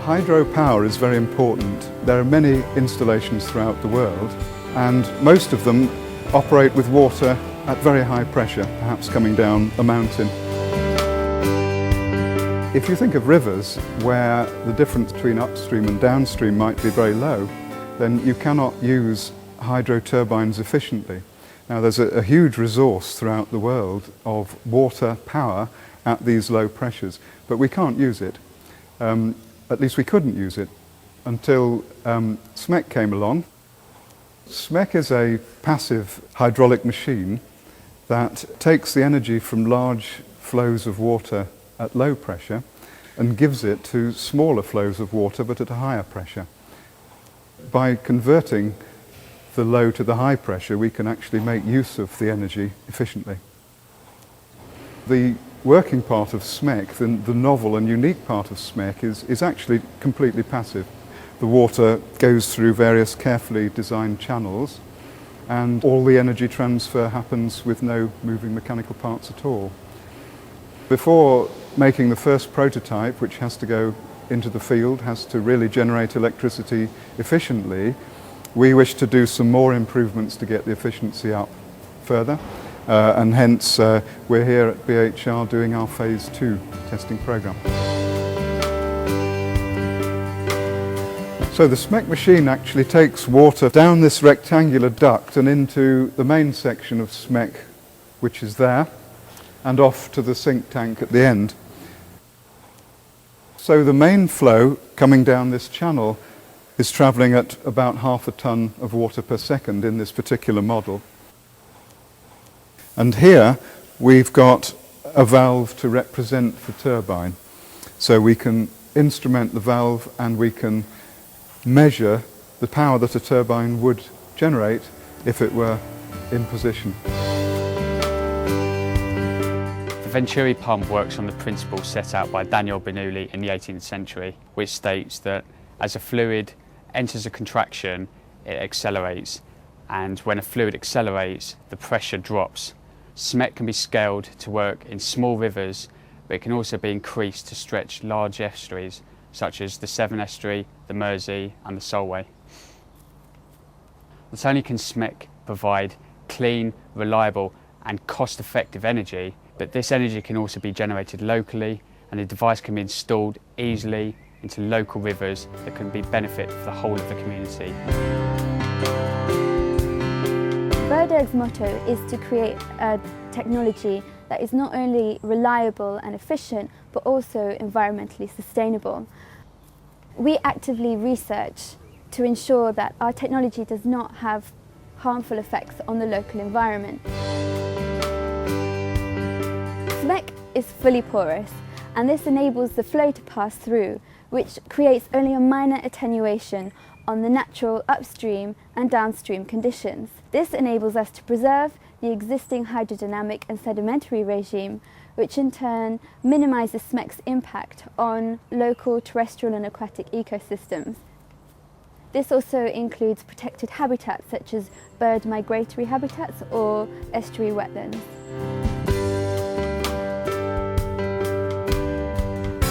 Hydropower is very important. There are many installations throughout the world, and most of them operate with water at very high pressure, perhaps coming down a mountain. If you think of rivers where the difference between upstream and downstream might be very low, then you cannot use hydro turbines efficiently. Now there's a huge resource throughout the world of water power at these low pressures, but we can't use it. At least we couldn't use it until SMEC came along. SMEC is a passive hydraulic machine that takes the energy from large flows of water at low pressure and gives it to smaller flows of water but at a higher pressure. By converting the low to the high pressure, we can actually make use of the energy efficiently. The working part of SMEC, the novel and unique part of SMEC, is actually completely passive. The water goes through various carefully designed channels, and all the energy transfer happens with no moving mechanical parts at all. Before making the first prototype, which has to go into the field, has to really generate electricity efficiently, we wish to do some more improvements to get the efficiency up further. And hence we're here at BHR doing our phase 2 testing program. So the SMEC machine actually takes water down this rectangular duct and into the main section of SMEC, which is there, and off to the sink tank at the end. So the main flow coming down this channel is travelling at about 0.5 ton of water per second in this particular model. And here we've got a valve to represent the turbine. So we can instrument the valve and we can measure the power that a turbine would generate if it were in position. The Venturi pump works on the principle set out by Daniel Bernoulli in the 18th century, which states that as a fluid enters a contraction, it accelerates, and when a fluid accelerates, the pressure drops. SMEC can be scaled to work in small rivers, but it can also be increased to stretch large estuaries, such as the Severn Estuary, the Mersey and the Solway. Not only can SMEC provide clean, reliable and cost-effective energy, but this energy can also be generated locally, and the device can be installed easily into local rivers that can be benefit for the whole of the community. VerdErg's motto is to create a technology that is not only reliable and efficient, but also environmentally sustainable. We actively research to ensure that our technology does not have harmful effects on the local environment. SMEC is fully porous, and this enables the flow to pass through, which creates only a minor attenuation on the natural upstream and downstream conditions. This enables us to preserve the existing hydrodynamic and sedimentary regime, which in turn minimises SMEC's impact on local terrestrial and aquatic ecosystems. This also includes protected habitats such as bird migratory habitats or estuary wetlands.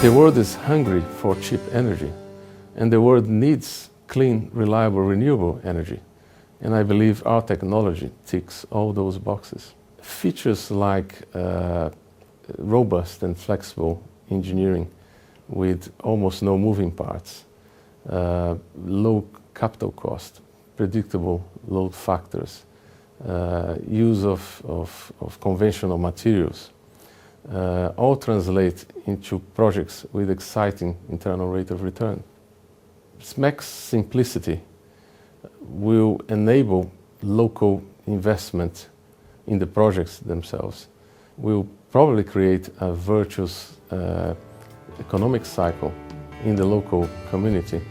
The world is hungry for cheap energy, and the world needs clean, reliable, renewable energy. And I believe our technology ticks all those boxes. Features like robust and flexible engineering with almost no moving parts, low capital cost, predictable load factors, use of conventional materials, all translate into projects with exciting internal rate of return. SMEC's simplicity will enable local investment in the projects themselves. Will probably create a virtuous economic cycle in the local community.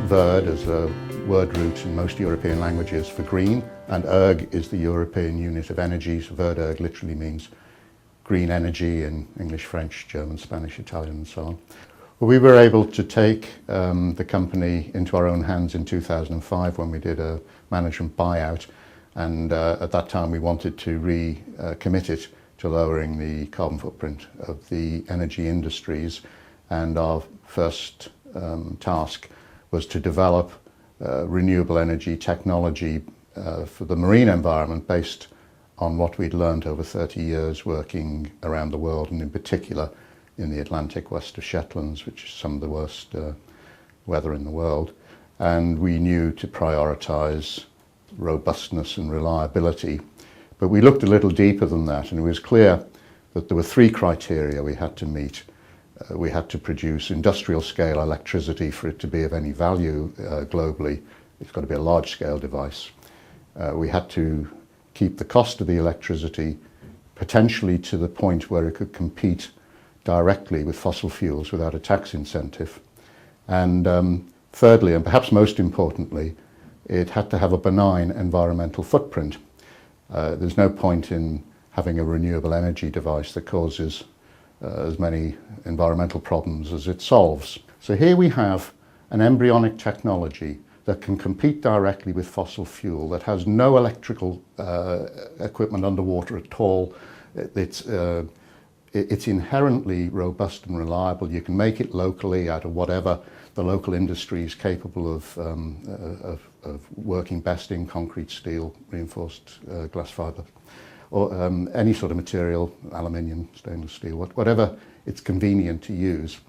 Verd is a word root in most European languages for green, and erg is the European unit of energy. So VerdErg literally means green energy in English, French, German, Spanish, Italian and so on. Well, we were able to take the company into our own hands in 2005 when we did a management buyout, and at that time we wanted to recommit it to lowering the carbon footprint of the energy industries. And our first task was to develop renewable energy technology for the marine environment based on what we'd learned over 30 years working around the world, and in particular in the Atlantic west of Shetlands, which is some of the worst weather in the world. And we knew to prioritise robustness and reliability. But we looked a little deeper than that, and it was clear that there were three criteria we had to meet. We had to produce industrial scale electricity for it to be of any value globally. It's got to be a large scale device. We had to keep the cost of the electricity potentially to the point where it could compete directly with fossil fuels without a tax incentive. And thirdly, and perhaps most importantly, it had to have a benign environmental footprint. There's no point in having a renewable energy device that causes as many environmental problems as it solves. So here we have an embryonic technology that can compete directly with fossil fuel, that has no electrical equipment underwater at all. It's inherently robust and reliable. You can make it locally out of whatever the local industry is capable of working best in: concrete, steel, reinforced glass fibre, or any sort of material, aluminium, stainless steel, whatever it's convenient to use.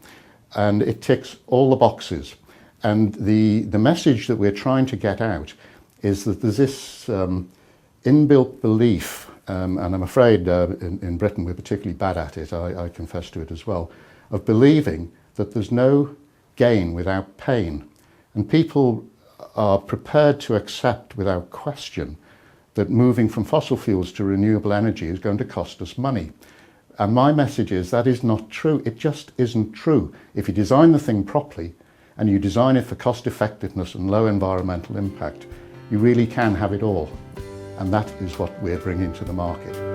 And it ticks all the boxes. And the message that we're trying to get out is that there's this inbuilt belief, and I'm afraid in Britain we're particularly bad at it, I confess to it as well, of believing that there's no gain without pain. And people are prepared to accept without question that moving from fossil fuels to renewable energy is going to cost us money. And my message is that is not true. It just isn't true. If you design the thing properly, and you design it for cost effectiveness and low environmental impact, you really can have it all. And that is what we're bringing to the market.